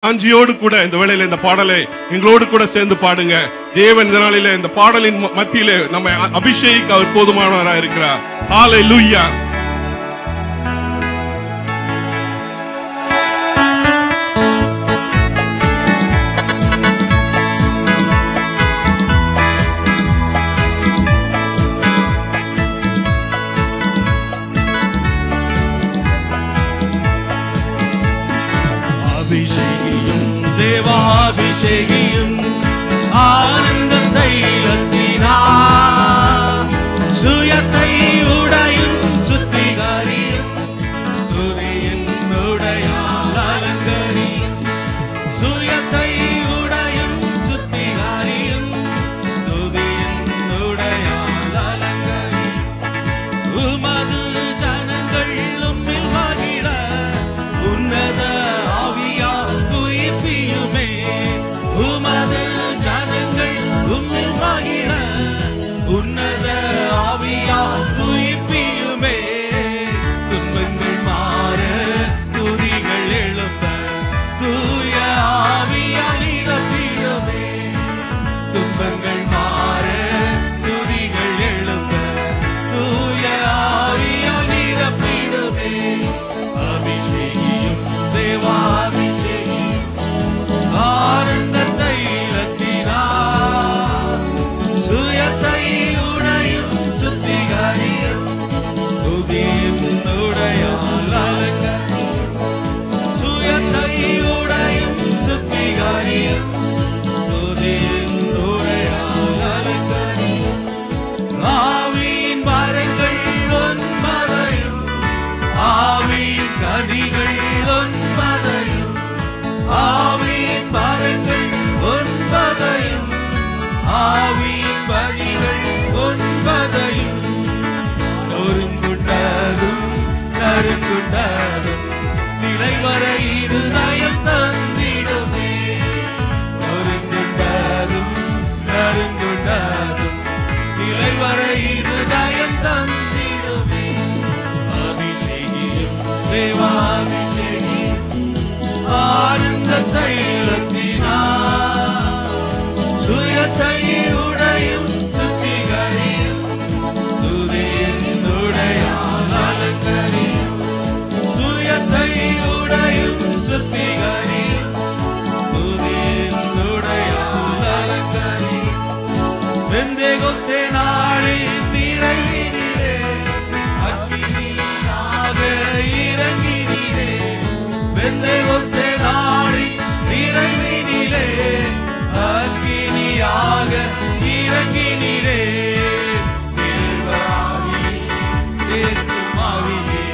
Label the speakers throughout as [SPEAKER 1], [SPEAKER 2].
[SPEAKER 1] ஆஞ்சியோடு கூட இந்த வேளையில இந்த பாடலை எங்களோடு கூட சேர்ந்து பாடுங்க. தேவன் இந்த நாளில இந்த பாடலின் மத்தியிலே நம்ம அபிஷேகிக்க அவர் போதுமானவராக இருக்கிறார். ஹல்லேலூயா.
[SPEAKER 2] தேவாபிஷேகியும் ஆனந்த தைலத்தினார் சுயத்தை உடையும் சுத்திகரியும் துதியின் உடையால் அலங்கரியும் சுயத்தை உடையும் சுத்திகரியும் துதியின் உடையால் அலங்கரியும் உமது ஜனங்கள் உம்மில் மகிழ உன்னத ஆவியால் துயிப்பியுமே உமது ஜனங்கள் உம்மில் மகிழ உன்னத ஆவியால் துயிப்பியுமே துன்பங்கள் மாற துதிகள் எழுப்ப தூய ஆவியால் நிரப்பிடுமே துன்பங்கள் மாற துதிகள் எழுப்ப தூய ஆவியால் நிரப்பிடுமே அபிஷேகியும் தேவாபிஷேகியும் ஆனந்த தைலத்தினார் சுயத்தை உடையும் சுத்திகரியும் துதியின் உடையால் அலங்கரியும் சுயத்தை உடையும் சுத்திகரியும் துதியின் உடையால் அலங்கரியும் ஆவியின் வரங்கள் ஒன்பதையும் ஆவியின் கனிகள் ஒன்பதையும் ஆவியின் வரங்கள் ஒன்பதையும் ஆவியின் கனிகள் ஒன்பதையும் நொறுங்குண்டதும் நறுங்குண்டதும் நிலைவர இருதயம் தந்திடுமே நொறுங்குண்டதும் நறுங்குண்டதும் நிலைவர இருதயம் தந்திடுமே அபிஷேகியும் தேவாபிஷேகியும் ஆனந்த தைலத்தினார் சுயத்தை உடையும் சுத்திகரியும் துதியின் உடையால் அலங்கரியும் சுயத்தை உடையும் சுத்திகரியும் துதியின் உடையால் அலங்கரியும் பெந்தேகொஸ்தே நாளின் நிறைவினிலே அக்கினியாக இறங்கினீரே பெந்தேகொஸ்தே நாளின் நிறைவினிலே அக்கினியாக இறங்கினீரே தேவாவியே சேர்க்கும் ஆவியே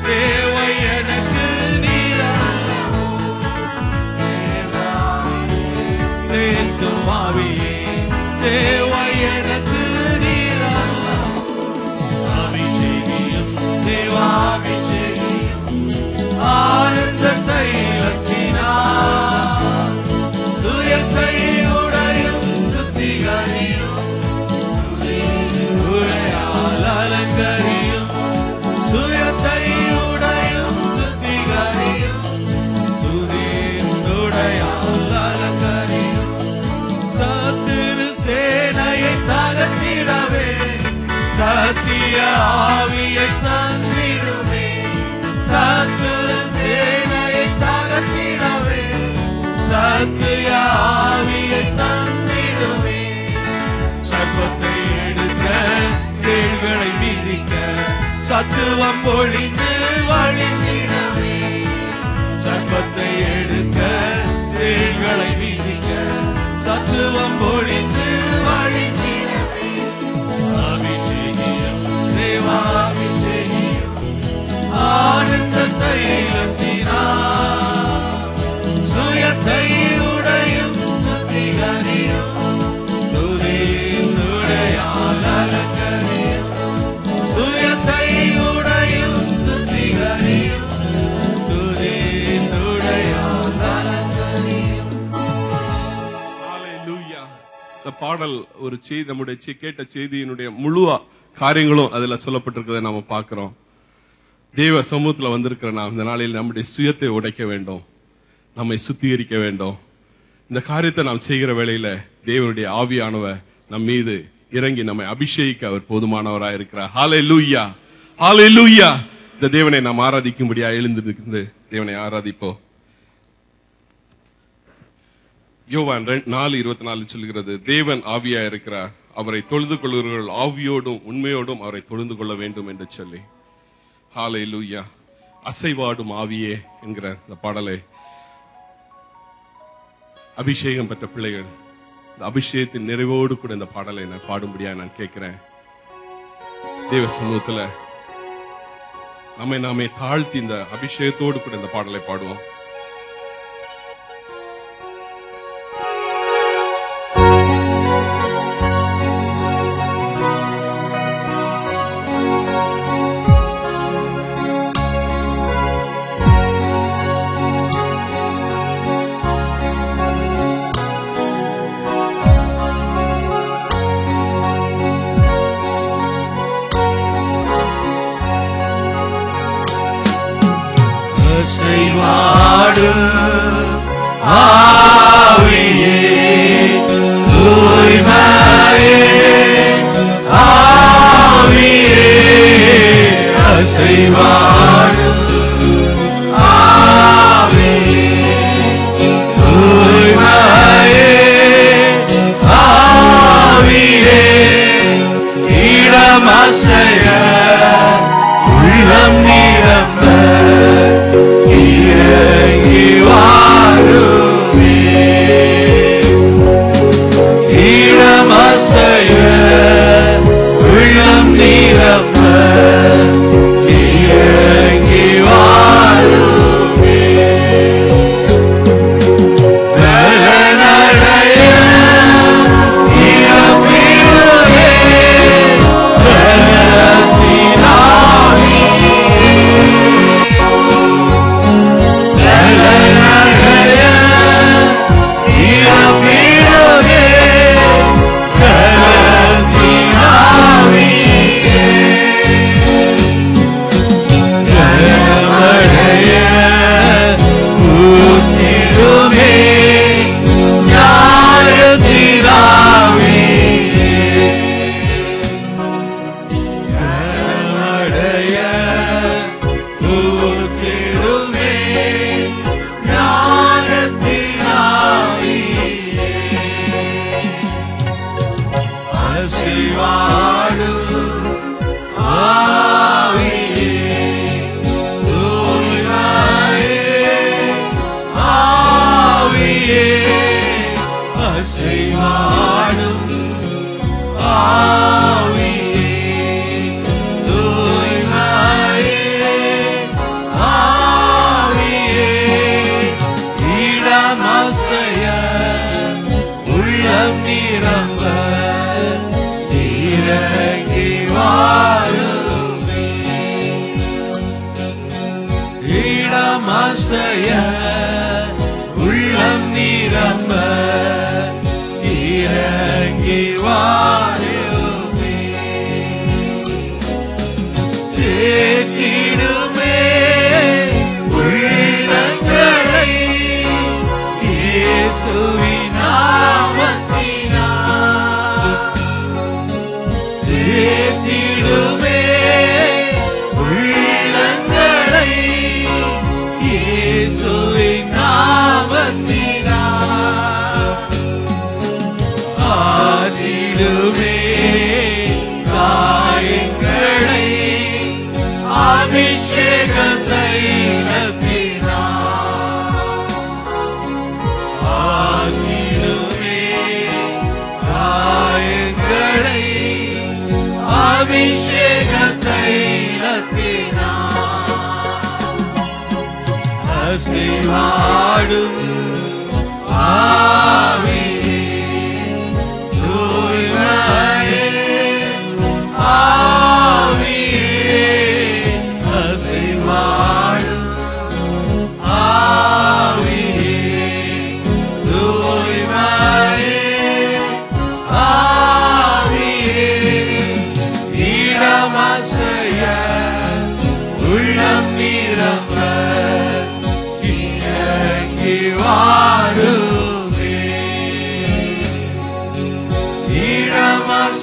[SPEAKER 2] தேவை எனக்கு நீரல்லவோ தேவாவியே சேர்க்கும் ஆவியே தேவை எனக்கு நீரல்லவோ அபிஷேகியும் தேவாபிஷேகியும் ஆனந்த தைலத்தினார் சுயத்தை உடையும் சுத்திகரியும் துதியின் உடையால் அலங்கரியும் சுயத்தை உடையும் சுத்திகரியும் துதியின் உடையால் அலங்கரியும் சத்துரு சேனையை தகர்த்திடவே சத்திய ஆவியை தந்திடுமே சத்துரு சேனையை தகர்த்திடவே சத்திய ஆவியை தந்திடுமே சர்ப்பத்தை எடுக்க தேள்களை மிதிக்க சத்துவம் பொழிந்து வழிந்திடவே சர்ப்பத்தை எடுக்க தேள்களை மிதிக்க சத்துவம் பொழிந்து வழிந்திடவே அபிஷேகியும் தேவாபிஷேகியும் ஆனந்த தைலத்தினார் சுயத்தை உடையும் சுத்திகரியும் துதியின் உடையால் அலங்கரியும் சுயத்தை உடையும் சுத்திகரியும் துதியின் உடையால் அலங்கரியும்.
[SPEAKER 1] ஹல்லேலூயா. இந்த பாடல் ஒரு செய்தி நம்முடைய கேட்ட செய்தியினுடைய முழு காரியங்களும் அதுல சொல்லப்பட்டிருக்கிறதை நாம பார்க்கிறோம். தேவ சமூகத்துல வந்திருக்கிற நாம் இந்த நாளில் நம்முடைய சுயத்தை உடைக்க வேண்டும். நம்மை சுத்திகரிக்க வேண்டும். இந்த காரியத்தை நாம் செய்கிற வேளையில தேவனுடைய ஆவியானவர் நம் மீது இறங்கி நம்மை அபிஷேகிக்க அவர் போதுமானவராக இருக்கிறார். ஹல்லேலூயா, ஹல்லேலூயா. இந்த தேவனை நாம் ஆராதிக்கும்படியா எழுந்திருந்து தேவனை ஆராதிப்போம். யோவான் 4:24 சொல்கிறது, தேவன் ஆவியா இருக்கிறார், அவரை தொழுது கொள்கிறவர்கள் ஆவியோடும் உண்மையோடும் அவரை தொழுது கொள்ள வேண்டும் என்று சொல்லி. ஹல்லேலூயா. அசைவாடும் ஆவியே என்கிற இந்த பாடலை அபிஷேகம் பெற்ற பிள்ளைகள் இந்த அபிஷேகத்தின் நிறைவோடு கூட இந்த பாடலை நான் பாடும்படியா நான் கேட்கிறேன். தேவ சமூகத்துல நம்மை நாமே தாழ்த்தி இந்த அபிஷேகத்தோடு கூட இந்த பாடலை பாடுவோம்.
[SPEAKER 2] அசைவாடும்